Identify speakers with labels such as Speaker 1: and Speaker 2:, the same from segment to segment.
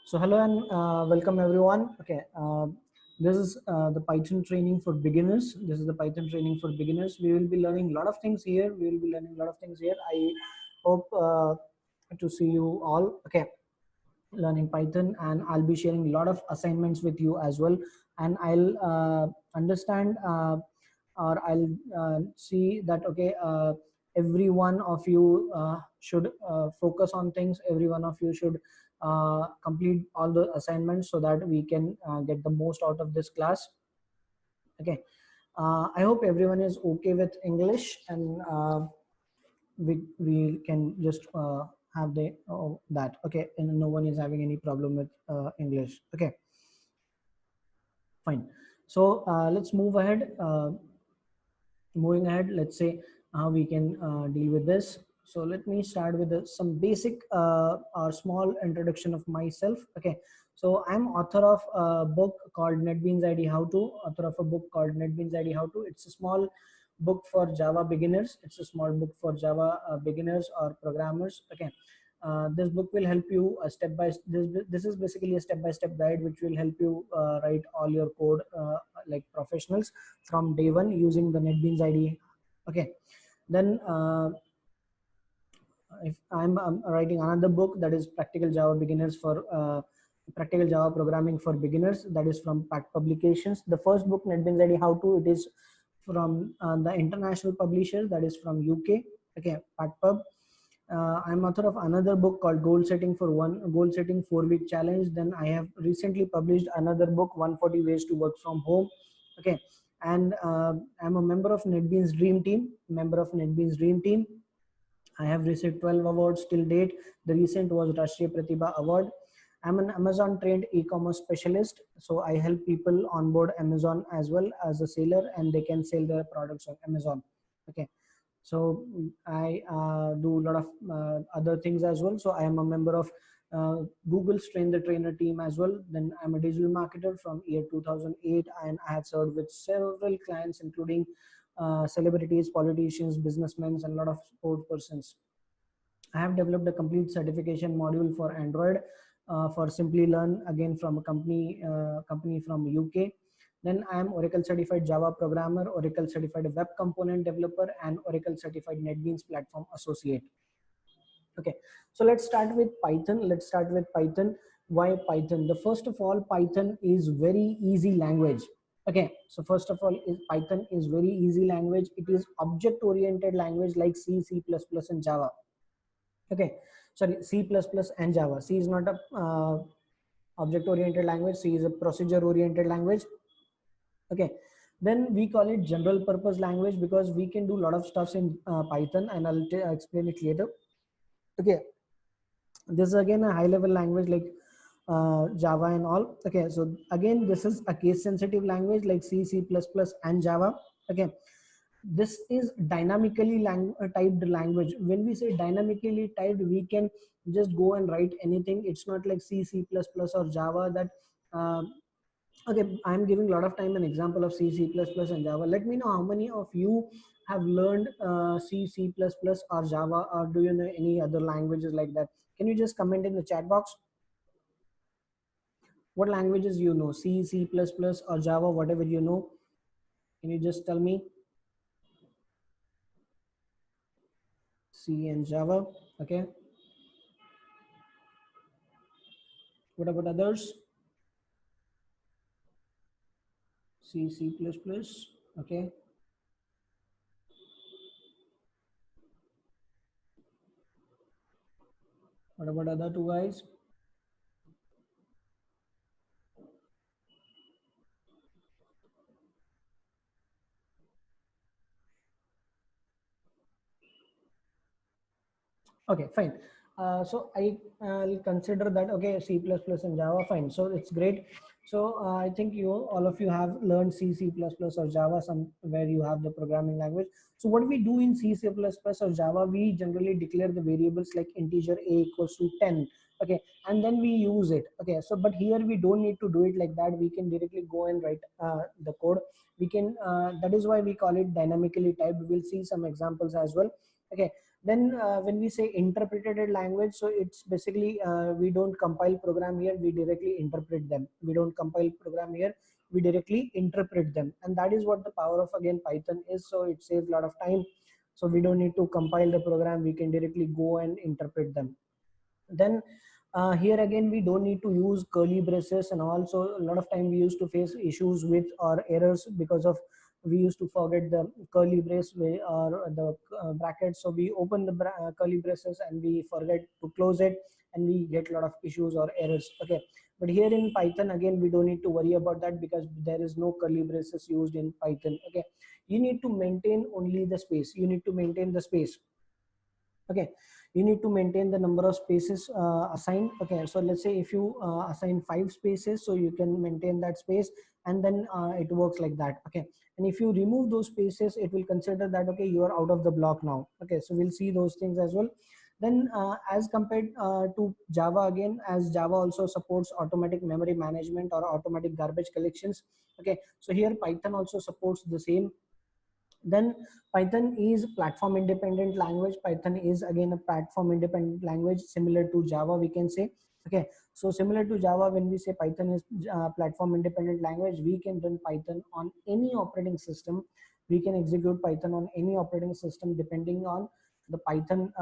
Speaker 1: So hello and welcome everyone. Okay, this is the Python training for beginners. This is the Python training for beginners. We will be learning a lot of things here. We will be learning a lot of things here. I hope to see you all. Okay, learning Python, and I'll be sharing a lot of assignments with you as well. And I'll understand or I'll see that okay, every one of you should focus on things. Every one of you should complete all the assignments so that we can get the most out of this class. Okay, I hope everyone is okay with English, and we can just have the that okay, and no one is having any problem with English. Okay, fine. So let's move ahead. Moving ahead, let's say how we can deal with this. So let me start with some basic or small introduction of myself. Okay, so I'm author of a book called NetBeans ID How To. Author of a book called NetBeans ID How To. It's a small book for Java beginners. It's a small book for Java beginners or programmers. Okay, this book will help you step by this is basically a step-by-step guide which will help you write all your code like professionals from day one using the NetBeans ID. Okay, then if I'm writing another book, that is Practical Java Beginners for Practical Java Programming for Beginners, that is from Pact Publications. The first book, NetBeans ID How To, it is from the international publisher, that is from UK. Okay, PactPub. I'm author of another book called Goal Setting 4-Week Challenge. Then I have recently published another book, 140 Ways to Work from Home. Okay, and I'm a member of NetBeans Dream Team. I have received 12 awards till date. The recent was Rashtriya Pratibha Award. I'm an Amazon trained e-commerce specialist. So I help people onboard Amazon as well as a seller, and they can sell their products on Amazon. Okay. So I do a lot of other things as well. So I am a member of Google's Train the Trainer team as well. Then I'm a digital marketer from year 2008, and I have served with several clients, including celebrities, politicians, businessmen, and a lot of sport persons. I have developed a complete certification module for Android for Simply Learn, again from a company from UK. Then I am Oracle certified Java programmer, Oracle certified web component developer, and Oracle certified NetBeans platform associate. Okay, so let's start with Python. Why Python? The first of all, Python is very easy language. Okay, so first of all, Python is very easy language. It is object oriented language like C, C++, and Java. Okay, sorry, C++ and Java. C is not a object oriented language. C is a procedure oriented language. Okay, then we call it general purpose language because we can do a lot of stuff in Python, and I'll explain it later. Okay, this is again a high level language like Java and all. Okay, so again, this is a case sensitive language like C, C++, and Java. Okay, this is dynamically typed language. When we say dynamically typed, we can just go and write anything. It's not like C, C++, or Java that okay, I'm giving a lot of time an example of C, C++, and Java. Let me know how many of you have learned C, C++, or Java, or do you know any other languages like that? Can you just comment in the chat box? What languages you know? C, C++, or Java, whatever you know. Can you just tell me? C and Java. Okay. What about others? C, C++. Okay. What about other two guys? Okay, fine. So I'll consider that okay, C++ and Java, fine. So it's great. So I think all of you have learned C, C++ or Java somewhere you have the programming language. So what we do in C, C++ or Java, we generally declare the variables like integer a equals to 10. Okay, and then we use it. Okay, so but here we don't need to do it like that. We can directly go and write the code. We can that is why we call it dynamically typed. We'll see some examples as well. Okay, Then when we say interpreted language, so it's basically we don't compile program here, we directly interpret them. We don't compile program here, we directly interpret them, and that is what the power of again Python is. So it saves a lot of time, so we don't need to compile the program, we can directly go and interpret them. Then here again we don't need to use curly braces, and also a lot of time we used to face issues with our errors because of we used to forget the curly brace or the brackets. So we open the curly braces and we forget to close it, and we get a lot of issues or errors. Okay, but here in Python again we don't need to worry about that because there is no curly braces used in Python. Okay, you need to maintain only the space, you need to maintain the space. Okay, you need to maintain the number of spaces assigned. Okay, so let's say if you assign 5 spaces, so you can maintain that space, and then it works like that. Okay, and if you remove those spaces, it will consider that okay, you are out of the block now. Okay, so we'll see those things as well. Then as compared to Java, again, as Java also supports automatic memory management or automatic garbage collections. Okay, so here Python also supports the same. Then Python is platform independent language. Python is again a platform independent language similar to Java, we can say. Okay, so similar to Java, when we say Python is platform independent language, we can run Python on any operating system. We can execute Python on any operating system depending on the Python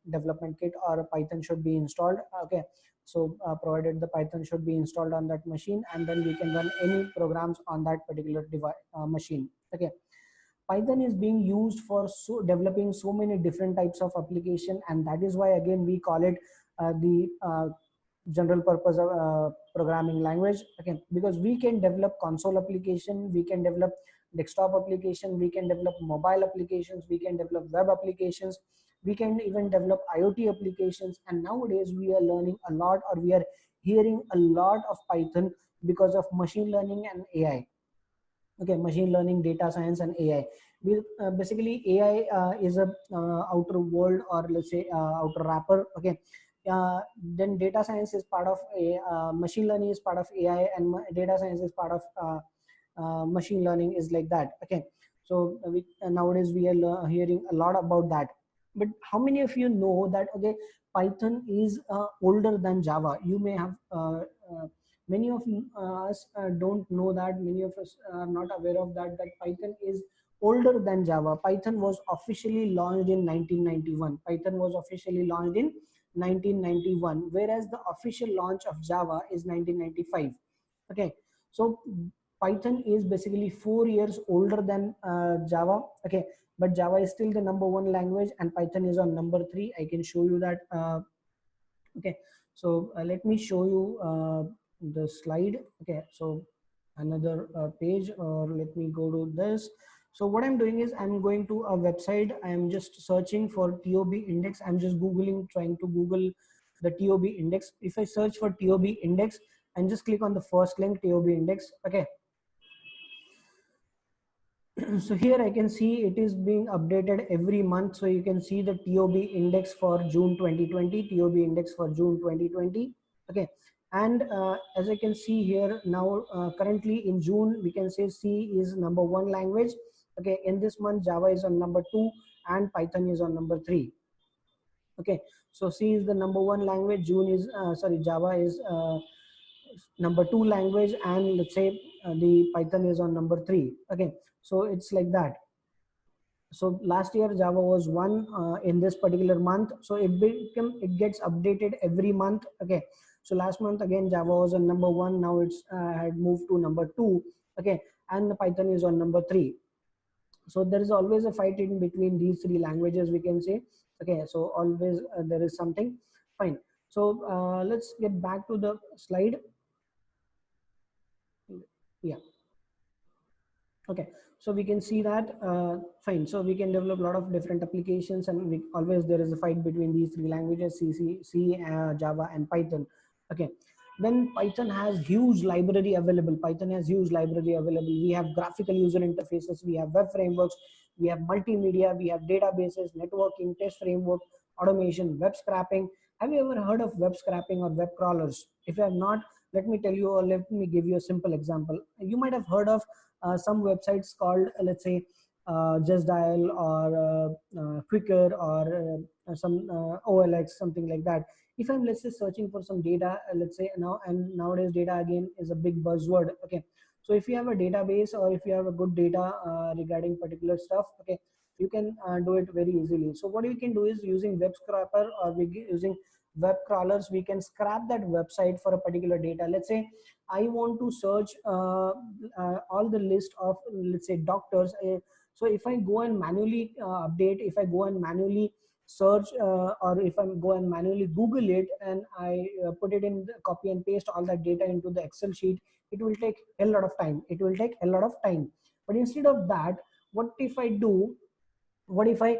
Speaker 1: development kit, or Python should be installed. Okay, so provided the Python should be installed on that machine, and then we can run any programs on that particular device machine. Okay, Python is being used for developing so many different types of application, and that is why again we call it the general purpose programming language. Again, because we can develop console application, we can develop desktop application, we can develop mobile applications, we can develop web applications, we can even develop IoT applications. And nowadays we are learning a lot, or we are hearing a lot of Python because of machine learning and AI. Okay, machine learning, data science, and AI. Basically AI is a outer world, or let's say outer wrapper. Okay, then data science is part of a machine learning is part of AI, and data science is part of machine learning, is like that. Okay, so nowadays we are hearing a lot about that. But how many of you know that okay, Python is older than Java? You may have many of us don't know that. Many of us are not aware of that, that Python is older than Java. Python was officially launched in 1991. Python was officially launched in 1991, whereas the official launch of Java is 1995. Okay, so Python is basically 4 years older than Java. Okay, but Java is still the number one language, and Python is on number 3. I can show you that. Okay, so let me show you the slide. Okay, so another page, or let me go to this. So what I'm doing is I'm going to a website. I'm just searching for TOB index. I'm just googling, trying to Google the TOB index. If I search for TOB index and just click on the first link, TOB index. Okay, so here I can see it is being updated every month. So you can see the TOB index for June 2020, TOB index for June 2020. Okay, and as I can see here now, currently in June, we can say C is number 1 language. Okay, in this month Java is on number 2 and Python is on number 3. Okay, so C is the number 1 language, Java is number 2 language, and let's say the Python is on number 3. Okay, so it's like that. So last year Java was 1 in this particular month, so it gets updated every month. Okay, so last month again Java was on number 1, now it's had moved to number 2. Okay, and the Python is on number 3. So there is always a fight in between these 3 languages, we can say. Okay, so always there is something. Fine, so let's get back to the slide. Yeah, okay, so we can see that fine, so we can develop a lot of different applications, and always there is a fight between these 3 languages, C, Java, and Python. Okay, then Python has huge library available. Python has huge library available. We have graphical user interfaces, we have web frameworks, we have multimedia, we have databases, networking, test framework, automation, web scraping. Have you ever heard of web scraping or web crawlers? If you have not, let me tell you, or let me give you a simple example. You might have heard of some websites called, let's say, Just Dial or Quicker or some OLX, something like that. If I'm, let's say, searching for some data, let's say now, and nowadays data again is a big buzzword. Okay, so if you have a database or if you have a good data regarding particular stuff, okay, you can do it very easily. So what you can do is using web scraper or using web crawlers, we can scrap that website for a particular data. Let's say I want to search all the list of, let's say, doctors. So if I go and manually update, if I go and manually search, or if I go and manually Google it, and I put it in the copy and paste all that data into the Excel sheet, it will take a lot of time. It will take a lot of time. But instead of that, what if I do, what if I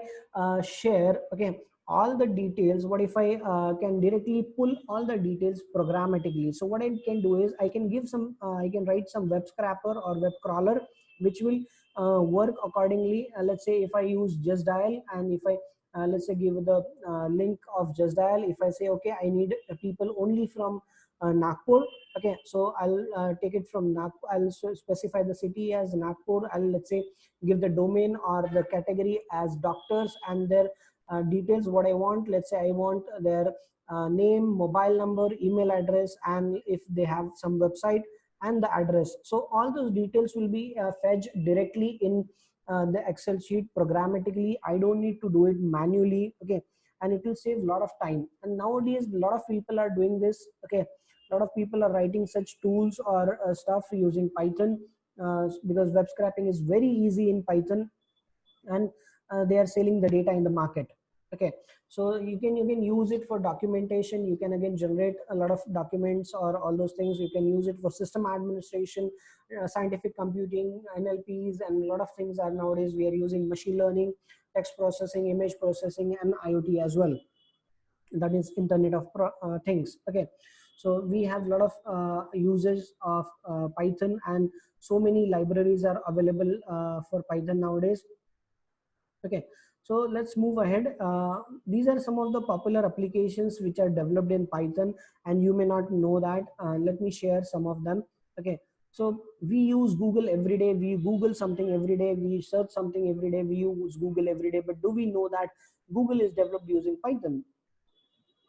Speaker 1: share, okay, all the details? What if I can directly pull all the details programmatically? So what I can do is I can give some I can write some web scraper or web crawler which will work accordingly. Let's say if I use Just Dial, and if I let's say give the link of Just Dial, if I say okay, I need people only from Nagpur. Okay, so I'll take it from Nagpur. I'll specify the city as Nagpur. I'll, let's say, give the domain or the category as doctors, and their details what I want. Let's say I want their name, mobile number, email address, and if they have some website, and the address. So all those details will be fetched directly in the Excel sheet programmatically. I don't need to do it manually. Okay, and it will save a lot of time. And nowadays a lot of people are doing this. Okay, a lot of people are writing such tools or stuff using Python, because web scraping is very easy in Python, and they are selling the data in the market. Okay, so you can use it for documentation. You can again generate a lot of documents or all those things. You can use it for system administration, scientific computing, NLPs, and a lot of things are nowadays we are using machine learning, text processing, image processing, and IoT as well. That is Internet of Things. Okay, so we have a lot of uses of Python, and so many libraries are available for Python nowadays. Okay, so let's move ahead. These are some of the popular applications which are developed in Python, and you may not know that. Let me share some of them. Okay, so we use Google every day. We Google something every day. We search something every day. We use Google every day. But do we know that Google is developed using Python?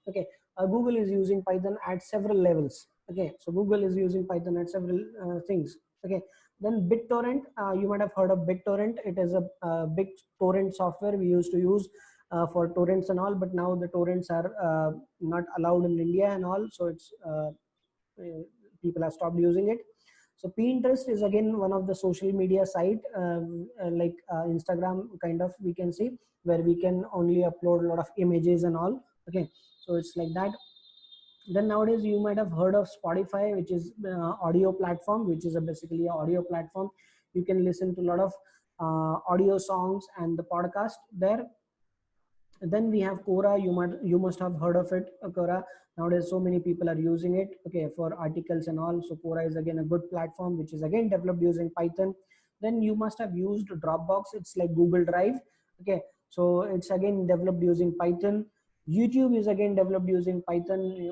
Speaker 1: Okay, Google is using Python at several levels. Okay, so Google is using Python at several things. Okay, then BitTorrent, you might have heard of BitTorrent. It is a big torrent software we used to use for torrents and all, but now the torrents are not allowed in India and all, so it's people have stopped using it. So Pinterest is again one of the social media site, like Instagram kind of, we can see, where we can only upload a lot of images and all. Okay, so it's like that. Then nowadays you might have heard of Spotify, which is audio platform, which is basically an audio platform. You can listen to a lot of audio songs and the podcast there. Then we have Quora. You must have heard of it, Quora. Nowadays so many people are using it, okay, for articles and all. So Quora is again a good platform which is again developed using Python. Then you must have used Dropbox. It's like Google Drive. Okay, so it's again developed using Python. YouTube is again developed using Python.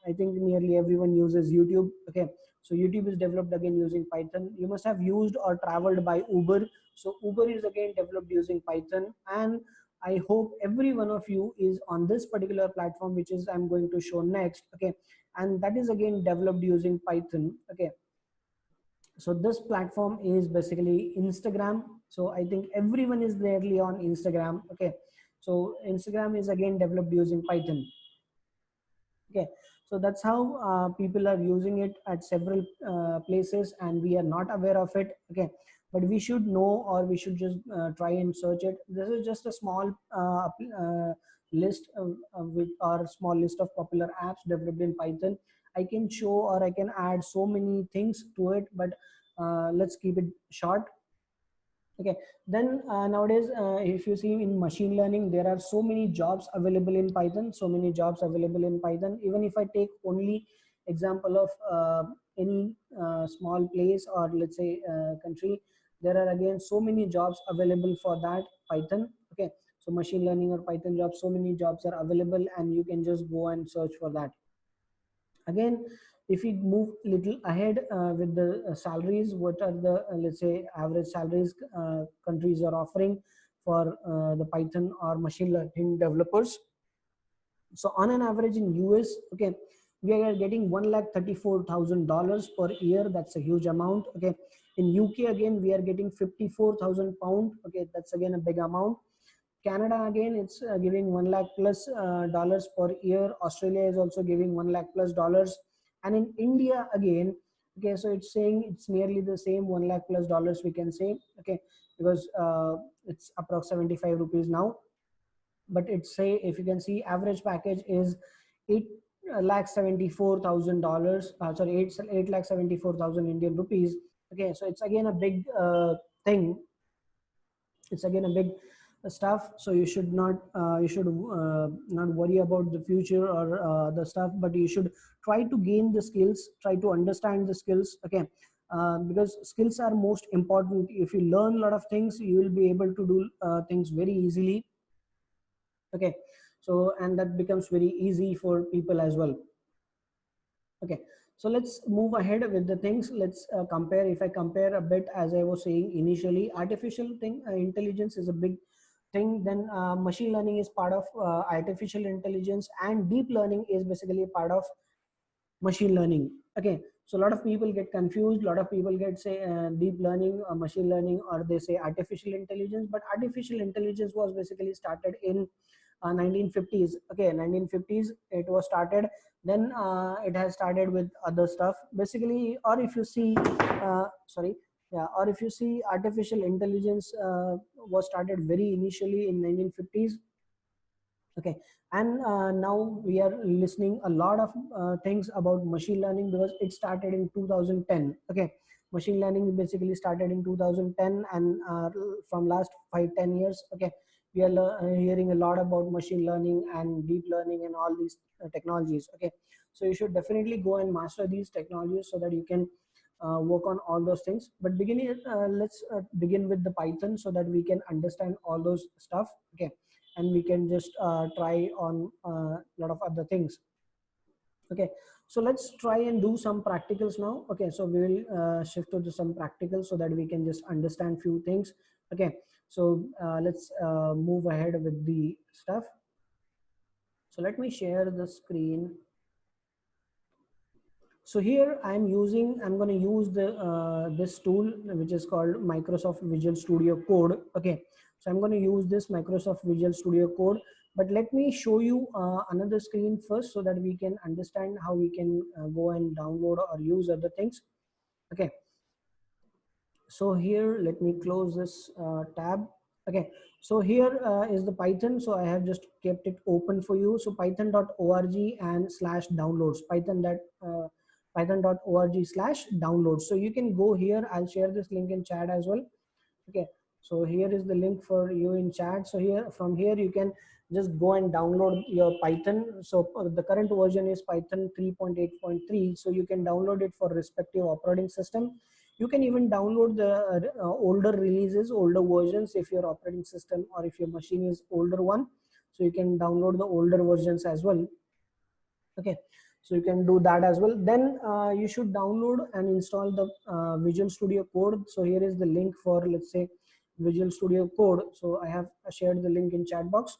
Speaker 1: I think nearly everyone uses YouTube. Okay, so YouTube is developed again using Python. You must have used or traveled by Uber. So Uber is again developed using Python. And I hope every one of you is on this particular platform, which is I'm going to show next. Okay, and that is again developed using Python. Okay, so this platform is basically Instagram. So I think everyone is nearly on Instagram. Okay, so Instagram is again developed using Python. Okay, so that's how people are using it at several places, and we are not aware of it. Okay, but we should know, or we should just try and search it. This is just a small list with our small list of popular apps developed in Python. I can show, or I can add so many things to it, but let's keep it short. Okay, then nowadays if you see in machine learning, there are so many jobs available in Python, so many jobs available in Python. Even if I take only example of any small place, or let's say country, there are again so many jobs available for that Python. Okay, so machine learning or Python jobs, so many jobs are available, and you can just go and search for that. Again, If we move little ahead with the salaries, what are the let's say average salaries countries are offering for the Python or machine learning developers. So on an average in US, okay, we are getting $134,000 per year. That's a huge amount. Okay, in UK again we are getting 54,000 pound. Okay, that's again a big amount. Canada again, it's giving 1 lakh plus dollars per year. Australia is also giving 1 lakh plus dollars. And in India again, okay, so it's saying it's nearly the same 1 lakh plus dollars we can say, okay, because it's approximately 75 rupees now. But it's say, if you can see, average package is 8 lakh $74,000, sorry, 8 lakh 74,000 Indian rupees. Okay, so it's again a big thing. It's again a big stuff. So you should not worry about the future or the stuff, but you should try to gain the skills, try to understand the skills. Okay, because skills are most important. If you learn a lot of things, you will be able to do things very easily. Okay, so and that becomes very easy for people as well. Okay, so let's move ahead with the things. Let's compare. If I compare a bit, as I was saying initially, artificial intelligence is a big thing. Then machine learning is part of artificial intelligence, and deep learning is basically a part of machine learning. Okay, so a lot of people get confused. A lot of people get say deep learning, machine learning, or they say artificial intelligence. But artificial intelligence was basically started in 1950s. Okay, 1950s it was started. Then it has started with other stuff basically. Or if you see sorry, yeah, or if you see, artificial intelligence was started very initially in 1950s. Okay, and now we are listening a lot of things about machine learning because it started in 2010. Okay, machine learning basically started in 2010, and from last 5-10 years, okay, we are hearing a lot about machine learning and deep learning and all these technologies. Okay, so you should definitely go and master these technologies so that you can work on all those things. But let's begin with the Python so that we can understand all those stuff. Okay, and we can just try on a lot of other things. Okay, so let's try and do some practicals now. Okay, so we will shift to some practicals so that we can just understand few things. Okay, so let's move ahead with the stuff. So let me share the screen. So here I'm going to use the this tool, which is called Microsoft Visual Studio Code. Okay, so I'm going to use this Microsoft Visual Studio Code, but let me show you another screen first so that we can understand how we can go and download or use other things. Okay, so here let me close this tab. Okay, so here is the Python. So I have just kept it open for you. So python.org and /downloads, python.org/downloads. So you can go here. I'll share this link in chat as well. Okay, so here is the link for you in chat. So here, from here, you can just go and download your Python. So the current version is Python 3.8.3. So you can download it for respective operating system. You can even download the older releases, older versions, if your operating system or if your machine is older one. So you can download the older versions as well. Okay, so you can do that as well. Then you should download and install the Visual Studio Code. So here is the link for, let's say, Visual Studio Code. So I have shared the link in chat box.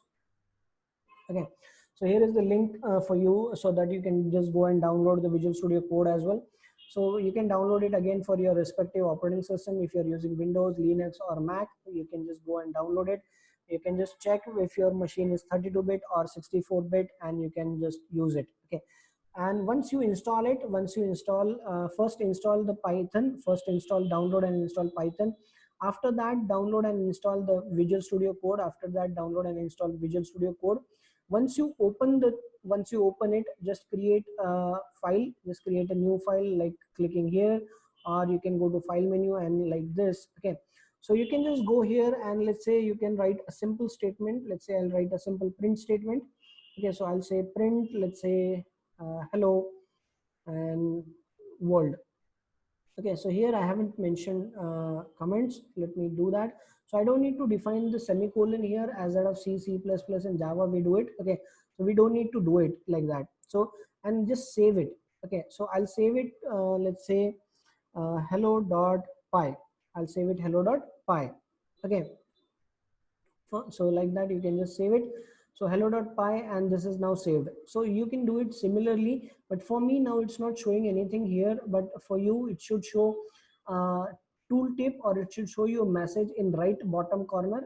Speaker 1: Okay, so here is the link for you so that you can just go and download the Visual Studio Code as well. So you can download it again for your respective operating system. If you're using Windows, Linux, or Mac, you can just go and download it. You can just check if your machine is 32-bit or 64-bit, and you can just use it. Okay, and once you install it, first install the Python, download and install Python. After that, download and install the Visual Studio Code. After that, download and install Visual Studio Code. Once you open it, just create a file, just create a new file, like clicking here, or you can go to file menu and like this. Okay, so you can just go here and let's say you can write a simple statement. Let's say I'll write a simple print statement. Okay, so I'll say print, let's say hello and world. Okay, so here I haven't mentioned comments. Let me do that. So I don't need to define the semicolon here as that of C, C++, and Java we do it. Okay, so we don't need to do it like that. So, and just save it. Okay, so I'll save it, let's say hello.py. I'll save it hello.py. Okay, so like that you can just save it. So hello.py, and this is now saved. So you can do it similarly, but for me now it's not showing anything here, but for you it should show uh, tooltip, or it should show you a message in right bottom corner,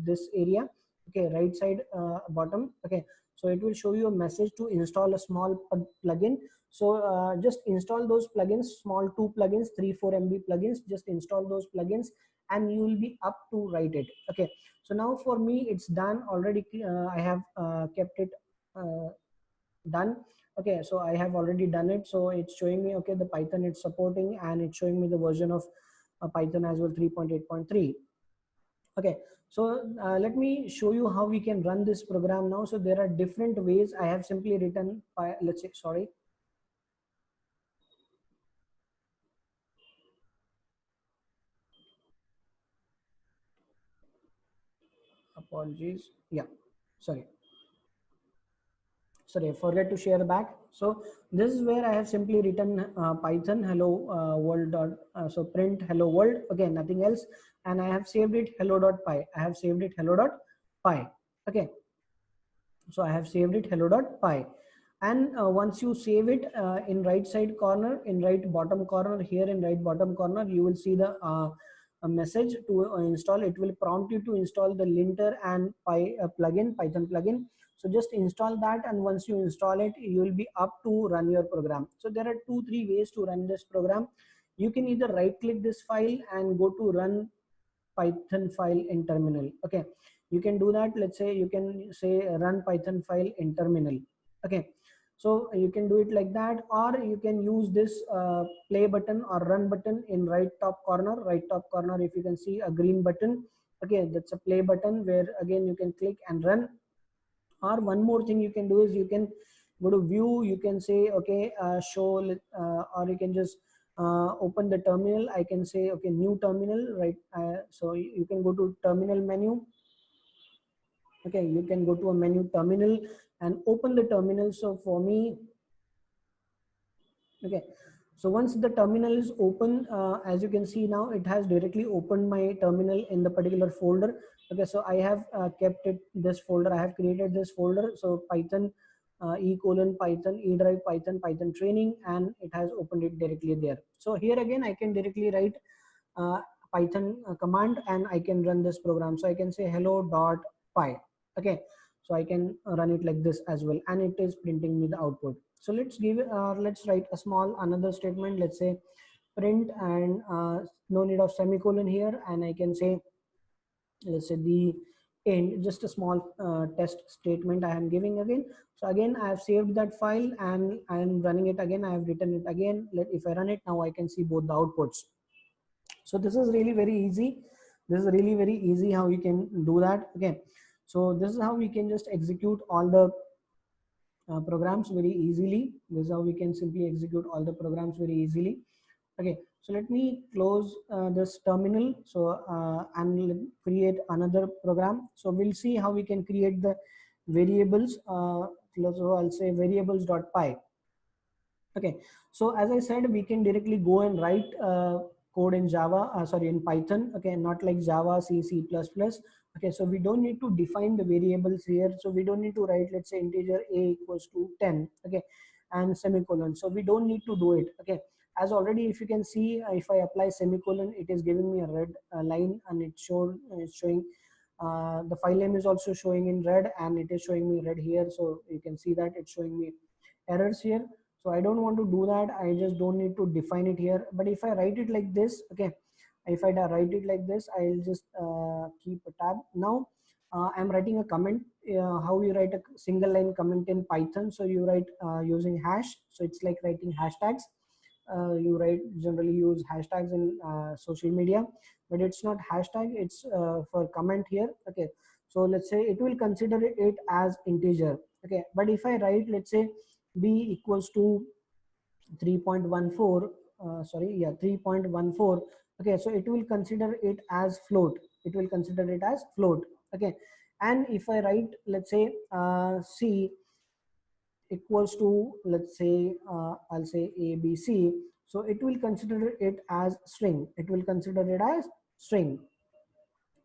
Speaker 1: this area. Okay, right side bottom. Okay, so it will show you a message to install a small plugin. So just install those plugins, small 2 plugins, 3-4 MB plugins. Just install those plugins and you will be up to write it. Okay, so now for me it's done already. I have kept it uh, done. Okay, so I have already done it. So it's showing me, okay, the Python it's supporting, and it's showing me the version of Python as well, 3.8.3. Okay, so let me show you how we can run this program now. So there are different ways. I have simply written, let's say, sorry, apologies. Yeah, sorry. Sorry, I forget to share back. So this is where I have simply written Python hello world dot, so print hello world, okay, nothing else, and I have saved it hello.py. I have saved it hello.py. Okay, so I have saved it hello.py. And once you save it, in right side corner, in right bottom corner, here in right bottom corner, you will see the a message to install. It will prompt you to install the linter and plugin, Python plugin. So just install that, and once you install it, you will be up to run your program. So there are 2-3 ways to run this program. You can either right click this file and go to run Python file in terminal. Okay, you can do that. Let's say you can say run Python file in terminal. Okay, so you can do it like that, or you can use this play button or run button in right top corner. Right top corner, if you can see a green button, okay, that's a play button, where again you can click and run. Or one more thing you can do is you can go to view. You can say, okay, show, or you can just open the terminal. I can say, okay, new terminal, right? So you can go to terminal menu. Okay, you can go to a menu, terminal, and open the terminal. So for me, okay, so once the terminal is open, as you can see now, it has directly opened my terminal in the particular folder. Okay, so I have kept it this folder. I have created this folder. So Python Python E drive Python training, and it has opened it directly there. So here again I can directly write uh, Python command, and I can run this program. So I can say hello.py. Okay, so I can run it like this as well, and it is printing me the output. So let's give let's write a small another statement. Let's say print, and no need of semicolon here, and I can say, let's say the end, just a small test statement I am giving again. So again I have saved that file, and I am running it again. I have written it again. If I run it now, I can see both the outputs. So this is really very easy. This is really very easy how you can do that. Okay, so this is how we can just execute all the programs very easily. This is how we can simply execute all the programs very easily. Okay, so let me close this terminal. So and create another program. So we'll see how we can create the variables. So I'll say variables.py. Okay, so as I said, we can directly go and write code in Java, sorry, in Python. Okay, not like Java, C++. Okay, so we don't need to define the variables here. So we don't need to write, let's say, integer a equals to 10. Okay, and semicolon. So we don't need to do it. Okay, as already, if you can see, if I apply semicolon, it is giving me a red line, and it's showing the file name is also showing in red, and it is showing me red here. So you can see that it's showing me errors here. So I don't want to do that. I just don't need to define it here. But if I write it like this, okay, if I write it like this, I'll just keep a tab. Now I'm writing a comment. How you write a single line comment in Python? So you write using hash. So it's like writing hashtags. You write generally use hashtags in social media, but it's not hashtag. It's for comment here. Okay, so let's say it will consider it as integer. Okay, but if I write, let's say b equals to 3.14, sorry, yeah, 3.14. Okay, so it will consider it as float. It will consider it as float. Okay, and if I write, let's say c equals to, let's say, I'll say ABC. So it will consider it as string. It will consider it as string.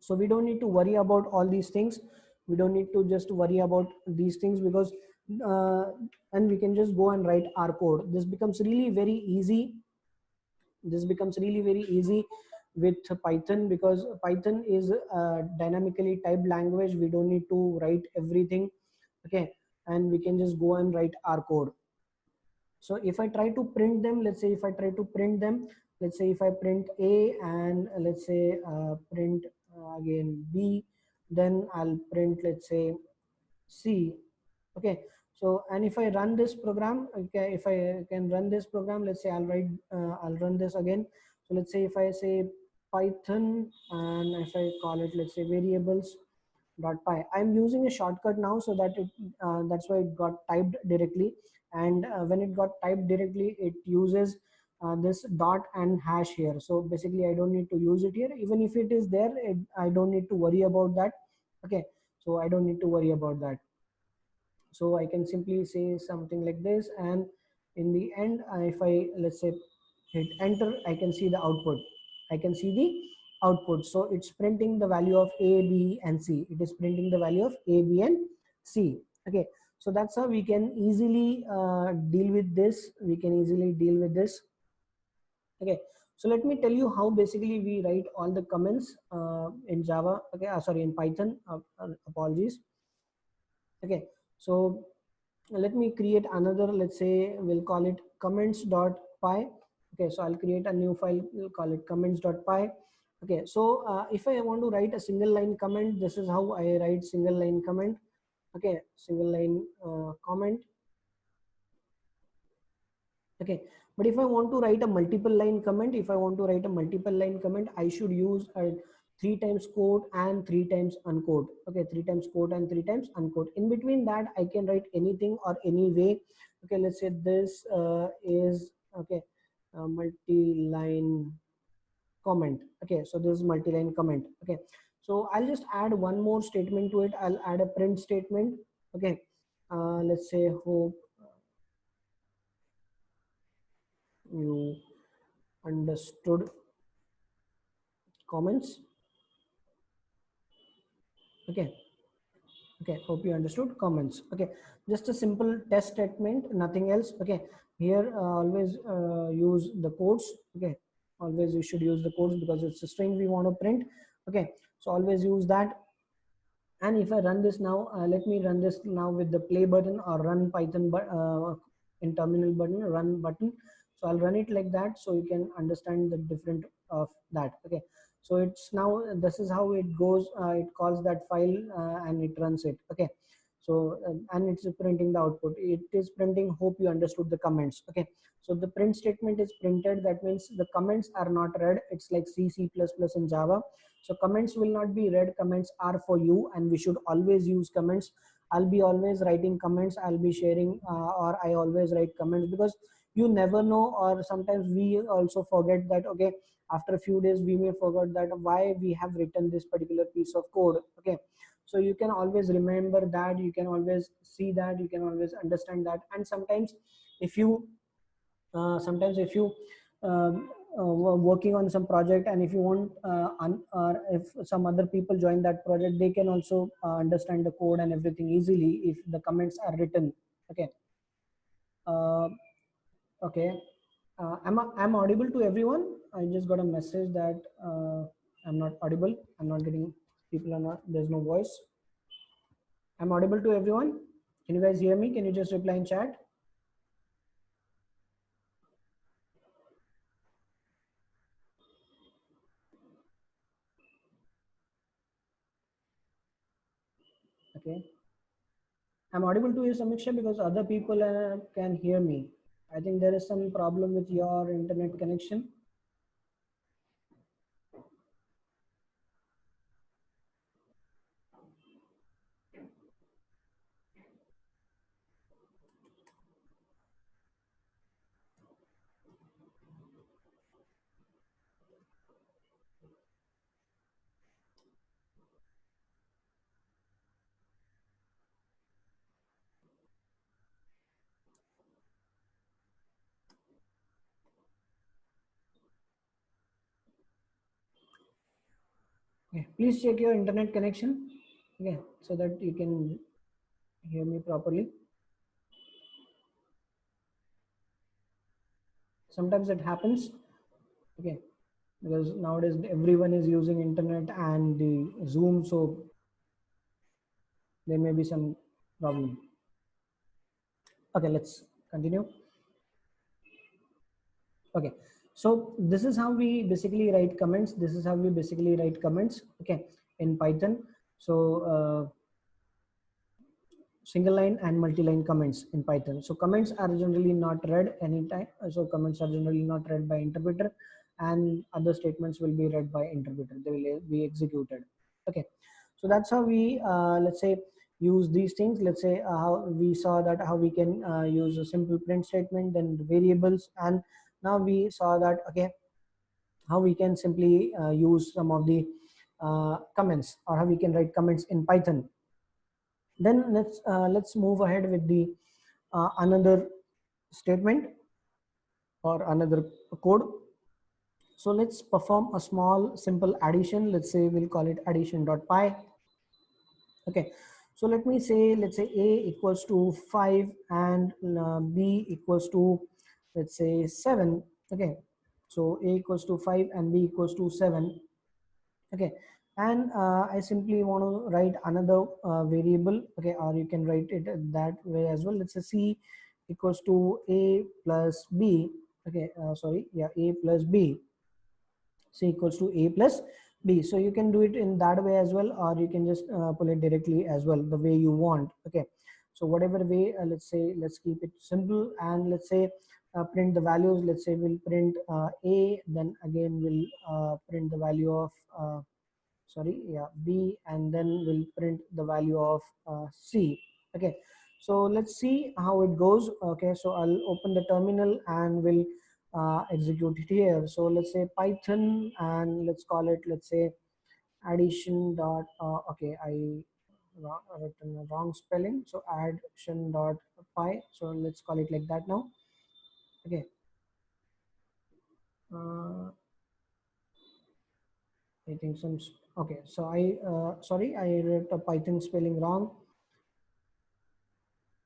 Speaker 1: So we don't need to worry about all these things. We don't need to just worry about these things, because uh, and we can just go and write our code. This becomes really very easy. This becomes really very easy with Python, because Python is a dynamically typed language. We don't need to write everything. Okay, and we can just go and write our code. So if I try to print them, let's say if I try to print them, let's say if I print A and let's say print again B, then I'll print, let's say, C. Okay, so and if I run this program, okay, if I can run this program, let's say I'll run this again. So let's say if I say Python, and if I call it, let's say, variables dot py. I'm using a shortcut now, so that it that's why it got typed directly. And when it got typed directly, it uses this dot and hash here. So basically I don't need to use it here. Even if it is there, I don't need to worry about that. Okay, so I don't need to worry about that. So I can simply say something like this, and in the end, if I, let's say, hit enter, I can see the output. I can see the output. So it's printing the value of A, B, and C. It is printing the value of A, B, and C. Okay, so that's how we can easily deal with this. We can easily deal with this. Okay, so let me tell you how basically we write all the comments in Java. Okay, sorry, in Python. Apologies. Okay, so let me create another, let's say we'll call it comments.py. Okay, so I'll create a new file, we'll call it comments.py. Okay, so if I want to write a single line comment, this is how I write single line comment. Okay, single line comment. Okay, but if I want to write a multiple line comment, if I want to write a multiple line comment, I should use a three times quote and three times unquote. Okay, three times quote and three times unquote. In between that, I can write anything or any way. Okay, let's say this is, okay, multi-line comment. Okay, so this is multi-line comment. Okay, so I'll just add one more statement to it. I'll add a print statement. Okay, let's say hope you understood comments. Okay, okay, hope you understood comments. Okay, just a simple test statement, nothing else. Okay, here always use the quotes. Okay, always you should use the quotes, because it's a string we want to print. Okay, so always use that. And if I run this now, let me run this now with the play button, or run Python in terminal button, run button. So I'll run it like that, so you can understand the different of that. Okay, so it's now, this is how it goes. It calls that file and it runs it. Okay, so and it's printing the output. It is printing hope you understood the comments. Okay, so the print statement is printed. That means the comments are not read. It's like C++ in Java. So comments will not be read. Comments are for you, and we should always use comments. I'll be always writing comments. I'll be sharing, or I always write comments, because you never know, or sometimes we also forget that. Okay, after a few days we may forget that why we have written this particular piece of code. Okay, so you can always remember that, you can always see that, you can always understand that. And sometimes if you sometimes if you were working on some project, and if you want or if some other people join that project, they can also understand the code and everything easily if the comments are written. Okay, uh, okay, I'm audible to everyone? I just got a message that I'm not audible. I'm not getting, people are not, there's no voice. I'm audible to everyone? Can you guys hear me? Can you just reply in chat? Okay, I'm audible to you, Samiksha, because other people can hear me. I think there is some problem with your internet connection. Okay, please check your internet connection. Okay, so that you can hear me properly. Sometimes it happens. Okay, because nowadays everyone is using internet and the Zoom, so there may be some problem. Okay, let's continue. Okay, so this is how we basically write comments. This is how we basically write comments. Okay, in Python. So single line and multi-line comments in Python. So comments are generally not read anytime. So comments are generally not read by interpreter, and other statements will be read by interpreter. They will be executed. Okay, so that's how we let's say use these things. Let's say how we saw that how we can use a simple print statement, then the variables, and now we saw that okay how we can simply use some of the comments, or how we can write comments in Python. Then let's move ahead with the another statement or another code. So let's perform a small simple addition. Let's say we'll call it addition.py. Okay, so let me say, let's say a equals to 5 and b equals to, let's say, 7. Okay, so a equals to 5 and b equals to 7. Okay, and I simply want to write another variable. Okay, or you can write it that way as well. Let's say c equals to a plus b. Okay, sorry, yeah, a plus b. C equals to a plus b. So you can do it in that way as well, or you can just pull it directly as well, the way you want. Okay, so whatever way, let's say, let's keep it simple, and let's say print the values. Let's say we'll print a, then again we'll print the value of sorry, yeah, b, and then we'll print the value of c. Okay, so let's see how it goes. Okay, so I'll open the terminal and we'll execute it here. So let's say Python, and let's call it, let's say, addition dot okay, I written a wrong spelling, so addition dot py, so let's call it like that now. Okay, I think some okay, so I sorry, I wrote a Python spelling wrong,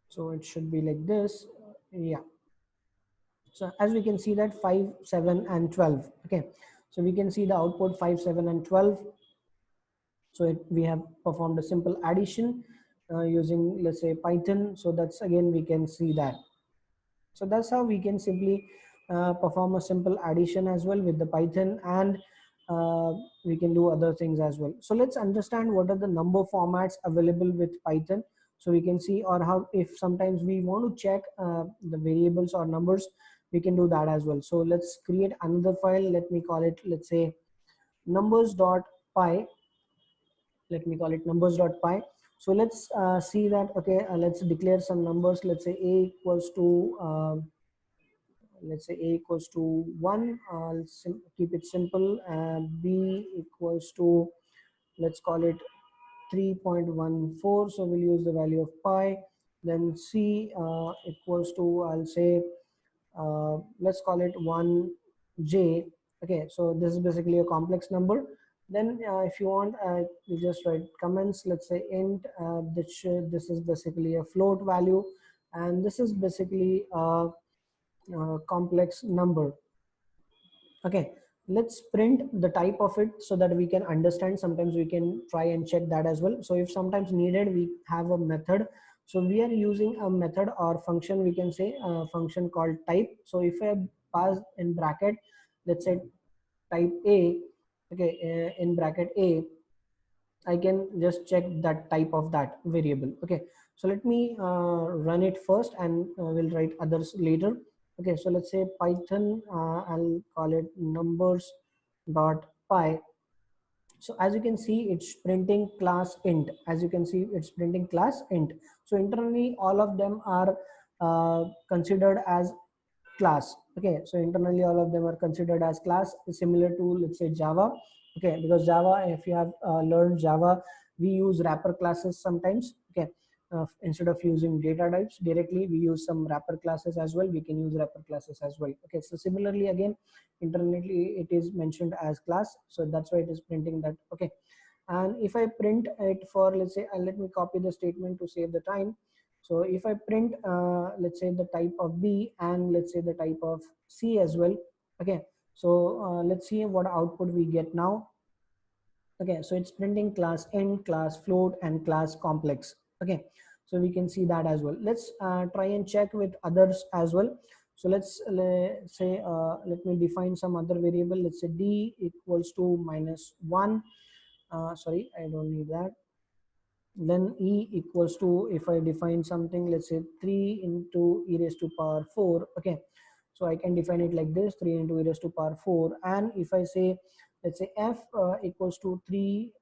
Speaker 1: so it should be like this. Yeah, so as we can see that 5, 7 and 12. Okay, so we can see the output 5, 7 and 12. So we have performed a simple addition using, let's say, Python. So that's again we can see that. So that's how we can simply perform a simple addition as well with the Python, and we can do other things as well. So let's understand what are the number formats available with Python. So we can see, or how if sometimes we want to check the variables or numbers, we can do that as well. So let's create another file. Let me call it, let's say, numbers.py. Let me call it numbers.py. So let's see that, okay, let's declare some numbers. Let's say a equals to let's say a equals to 1. Keep it simple. B equals to, let's call it 3.14. So we'll use the value of pi. Then c equals to, I'll say, let's call it 1j. Okay, so this is basically a complex number. Then if you want, you just write comments. Let's say int, this is basically a float value, and this is basically complex number. Okay, let's print the type of it so that we can understand. Sometimes we can try and check that as well. So if sometimes needed, we have a method. So we are using a method or function, we can say a function called type. So if I pass in bracket, let's say type a, okay, in bracket a, I can just check that type of that variable. Okay, so let me run it first, and we'll write others later. Okay, so let's say Python, I'll call it numbers.py. So as you can see, it's printing class int. As you can see, it's printing class int. So internally, all of them are considered as class. Okay, so internally all of them are considered as class, similar to, let's say, Java. Okay, because Java, if you have learned Java, we use wrapper classes sometimes. Okay, instead of using data types directly, we use some wrapper classes as well. We can use wrapper classes as well. Okay, so similarly again, internally it is mentioned as class, so that's why it is printing that. Okay, and if I print it for, let's say, let me copy the statement to save the time. So if I print let's say the type of B and let's say the type of C as well. Okay, so let's see what output we get now. Okay, so it's printing class int, class float, and class complex. Okay, so we can see that as well. Let's try and check with others as well. So let's say let me define some other variable. Let's say d equals to -1. Sorry, I don't need that. Then e equals to, if I define something, let's say 3 into e raised to power 4. Okay, so I can define it like this, 3 into e raised to power 4. And if I say, let's say f equals to 3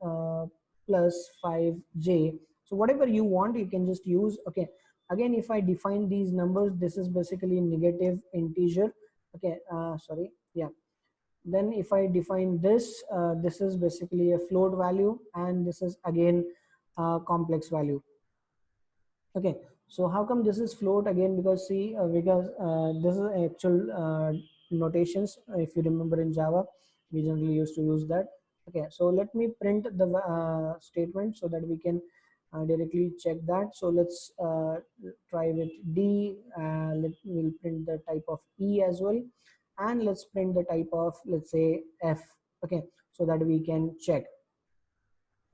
Speaker 1: plus 5j, so whatever you want you can just use. Okay, again if I define these numbers, this is basically negative integer. Okay, sorry, yeah. Then if I define this, this is basically a float value, and this is again complex value. Okay, so how come this is float again? Because see, because this is actual notations. If you remember in Java, we generally used to use that. Okay, so let me print the statement so that we can directly check that. So let's try with D. We'll print the type of E as well, and let's print the type of, let's say, F. Okay, so that we can check.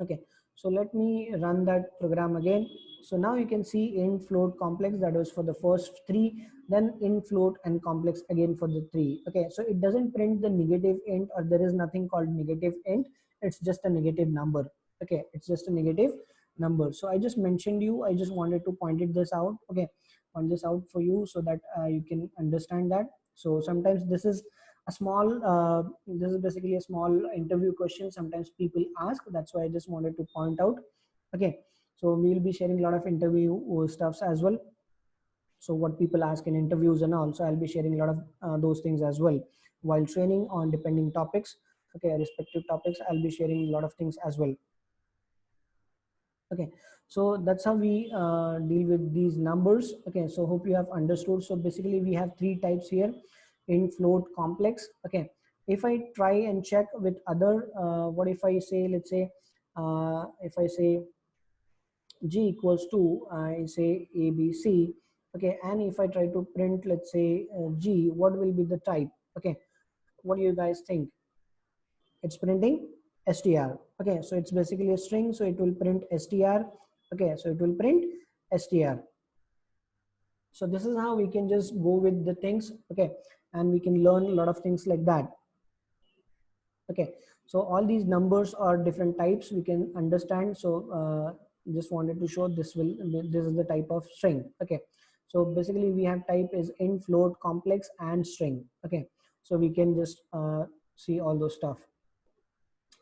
Speaker 1: Okay, so let me run that program again. So now you can see int, float, complex, that was for the first three, then int, float, and complex again for the three. Okay, so it doesn't print the negative int, or there is nothing called negative int. It's just a negative number. Okay, it's just a negative number. So I just mentioned you, I just wanted to point this out. Okay, point this out for you so that you can understand that. So sometimes a small this is basically a small interview question sometimes people ask. That's why I just wanted to point out. Okay, so we will be sharing a lot of interview stuffs as well. So what people ask in interviews and all, so I'll be sharing a lot of those things as well while training on depending topics. Okay, respective topics, I'll be sharing a lot of things as well. Okay, so that's how we deal with these numbers. Okay, so hope you have understood. So basically we have three types here: int, float, complex. Okay, if I try and check with other what if I say, let's say if I say g equals to, I say abc. Okay, and if I try to print, let's say g, what will be the type? Okay, what do you guys think? It's printing str. Okay, so it's basically a string, so it will print str. Okay, so it will print str. So this is how we can just go with the things. Okay, and we can learn a lot of things like that. Okay, so all these numbers are different types we can understand. So just wanted to show this is the type of string. Okay, so basically we have type is int, float, complex, and string. Okay, so we can just see all those stuff.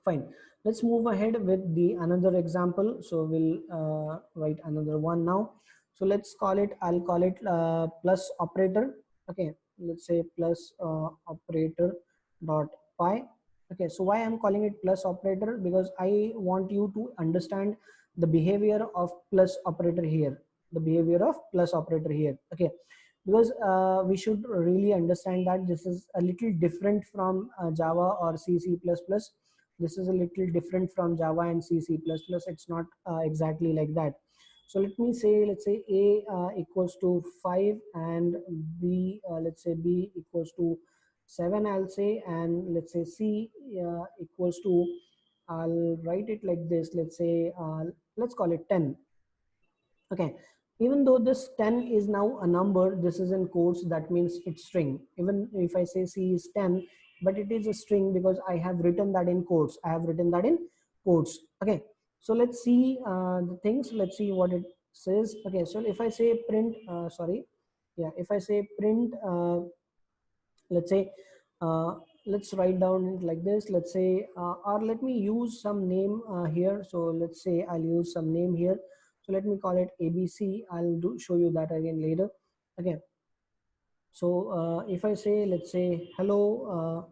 Speaker 1: Fine, let's move ahead with the another example. So we'll write another one now. So let's call it, I'll call it plus operator. Okay, let's say plus operator dot py. Okay, so why I'm calling it plus operator? Because I want you to understand the behavior of plus operator here, the behavior of plus operator here. Okay, because we should really understand that this is a little different from Java or C++. This is a little different from Java and C++. It's not exactly like that. So let me say, let's say A equals to 5 and B, let's say B equals to 7, I'll say, and let's say C equals to, I'll write it like this, let's say, let's call it 10. Okay, even though this 10 is now a number, this is in quotes, that means it's string. Even if I say C is 10, but it is a string because I have written that in quotes. I have written that in quotes. Okay, so let's see the things. Let's see what it says. Okay, so if I say print, sorry, yeah, if I say print, let's say, let's write down it like this. Let's say, or let me use some name here. So let's say I'll use some name here. So let me call it ABC. I'll show you that again later. Okay, so if I say, let's say hello,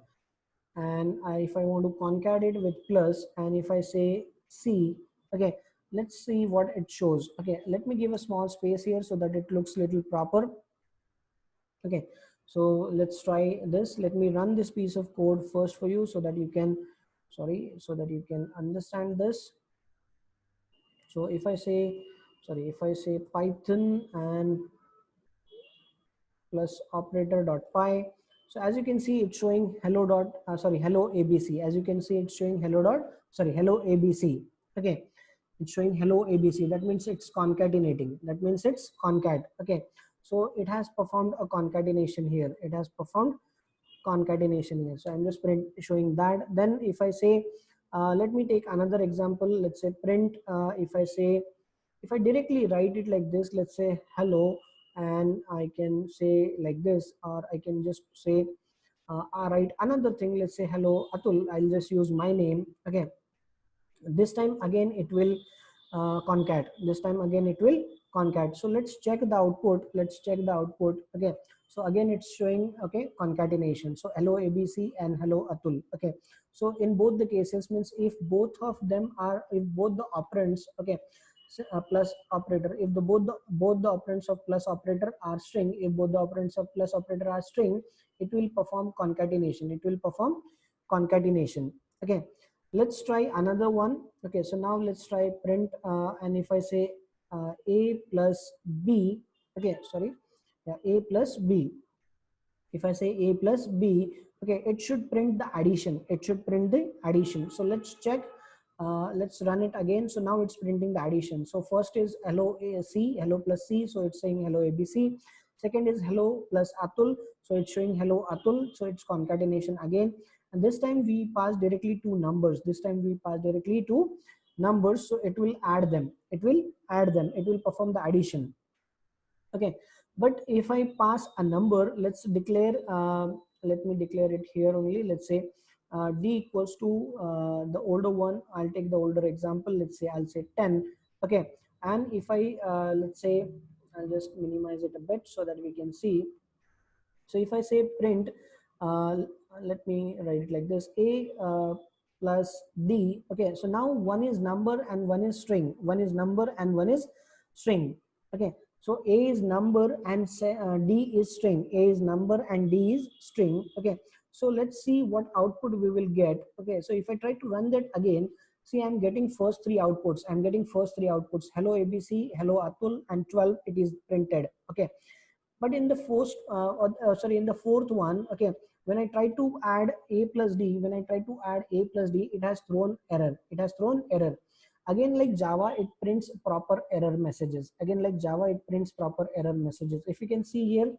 Speaker 1: and if I want to concat it with plus, and if I say C, okay, let's see what it shows. Okay, let me give a small space here so that it looks little proper. Okay, so let's try this. Let me run this piece of code first for you so that you can, sorry, so that you can understand this. So if I say, sorry, if I say Python and plus operator dot py, so as you can see, it's showing hello dot, sorry, hello ABC. As you can see, it's showing hello dot, sorry, hello ABC. Okay, it's showing hello ABC. That means it's concatenating. That means it's concat. Okay, so it has performed a concatenation here. It has performed concatenation here. So I'm just showing that. Then if I say, let me take another example. Let's say print. If I say, if I directly write it like this, let's say hello, and I can say like this, or I can just say, I write another thing. Let's say hello Atul. I'll just use my name. Okay, this time again it will concat. This time again it will concat. So let's check the output. Let's check the output. Okay, so again it's showing, okay, concatenation. So hello ABC and hello Atul. Okay, so in both the cases, means if both of them are, if both the operands, okay, so, plus operator, if the both the operands of plus operator are string, if both the operands of plus operator are string, it will perform concatenation. It will perform concatenation. Okay, let's try another one. Okay, so now let's try print, and if I say a plus b, okay, sorry, yeah, a plus b. If I say a plus b, okay, it should print the addition. It should print the addition. So let's check. Let's run it again. So now it's printing the addition. So first is hello C, hello plus C. So it's saying hello ABC. Second is hello plus Atul. So it's showing hello Atul. So it's concatenation again. And this time we pass directly to numbers. This time we pass directly to numbers. So it will add them. It will add them. It will perform the addition. Okay, but if I pass a number, let's declare, let me declare it here only. Let's say d equals to the older one. I'll take the older example. Let's say I'll say 10. Okay, and if I let's say, I'll just minimize it a bit so that we can see. So if I say print, uh, let me write it like this: a plus d. Okay, so now one is number and one is string. One is number and one is string. Okay, so a is number and say, d is string. A is number and d is string. Okay, so let's see what output we will get. Okay, so if I try to run that again, see, I'm getting first three outputs. I'm getting first three outputs: hello ABC, hello Atul, and 12. It is printed. Okay, but in the first sorry, in the fourth one, okay, when I try to add a plus d, when I try to add a plus d, it has thrown error. It has thrown error. Again, like Java, it prints proper error messages. Again, like Java, it prints proper error messages. If you can see here,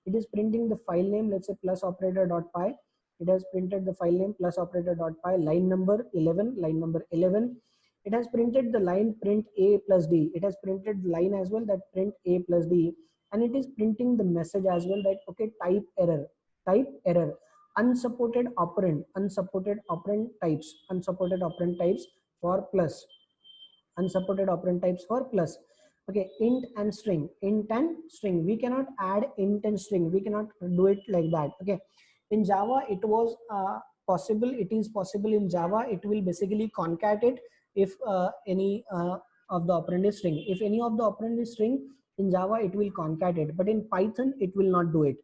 Speaker 1: it is printing the file name. Let's say plus operator dot py. It has printed the file name plus operator dot py, line number 11, line number 11. It has printed the line print a plus d. It has printed the line as well, that print a plus d, and it is printing the message as well, that okay, type error, type error, unsupported operand, unsupported operand types, unsupported operand types for plus, unsupported operand types for plus. Okay, int and string, int and string. We cannot add int and string. We cannot do it like that. Okay, in Java it was possible. It is possible in Java. It will basically concatenate if any of the operand is string. If any of the operand is string, in Java it will concatenate, but in Python it will not do it.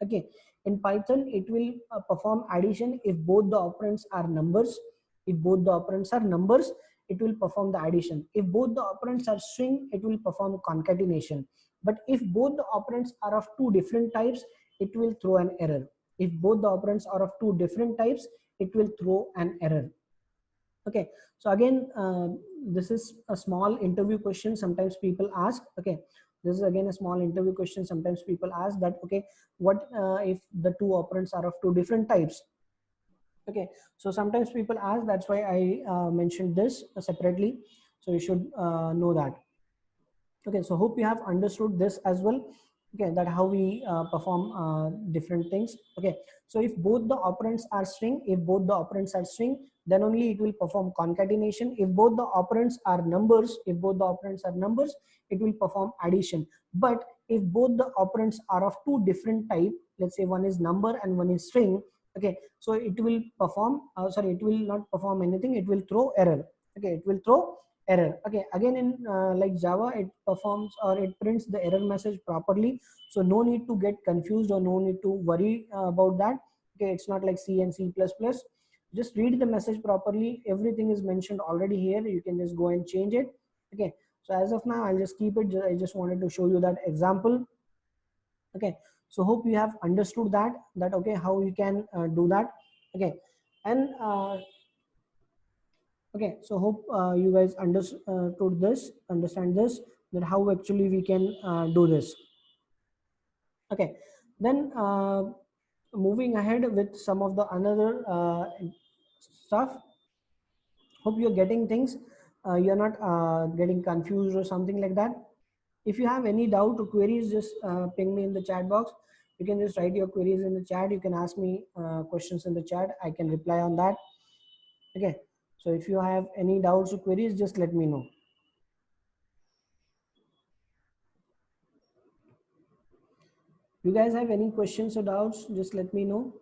Speaker 1: Okay, in Python it will perform addition if both the operands are numbers. If both the operands are numbers, it will perform the addition. If both the operands are string, it will perform concatenation. But if both the operands are of two different types, it will throw an error. If both the operands are of two different types, it will throw an error. Okay, so again, this is a small interview question sometimes people ask. Okay, this is again a small interview question sometimes people ask, that okay, what if the two operands are of two different types? Okay, so sometimes people ask, that's why I mentioned this separately, so you should know that. Okay, so hope you have understood this as well. Okay, that how we perform different things. Okay, so if both the operands are string, if both the operands are string, then only it will perform concatenation. If both the operands are numbers, if both the operands are numbers, it will perform addition. But if both the operands are of two different type, let's say one is number and one is string, okay, so it will perform sorry, it will not perform anything. It will throw error. Okay, it will throw error. Okay, again in like Java, it performs or it prints the error message properly, so no need to get confused or no need to worry about that. Okay, it's not like C and C++. Just read the message properly, everything is mentioned already here, you can just go and change it. Okay, so as of now I'll just keep it. I just wanted to show you that example. Okay, so hope you have understood that okay, how you can do that. Okay, and okay, so hope you guys understood this, understand this, that how actually we can do this. Okay, then moving ahead with some of the another stuff. Hope you're getting things, you're not getting confused or something like that. If you have any doubt or queries, just ping me in the chat box. You can just write your queries in the chat. You can ask me questions in the chat, I can reply on that. Okay, so if you have any doubts or queries, just let me know. You guys have any questions or doubts, just let me know.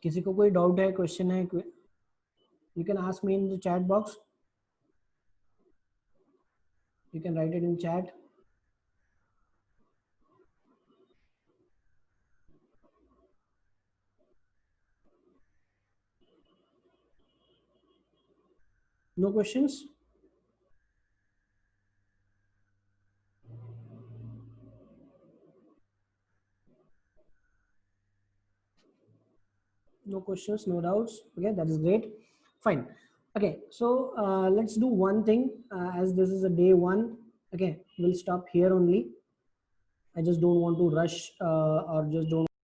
Speaker 1: किसी को कोई doubt है, question है, you can ask me in the chat box. You can write it in chat. No questions? No questions, no doubts. Okay, that is great. Fine. Okay, so let's do one thing. As this is a day one, okay, we'll stop here only. I just don't want to rush or just don't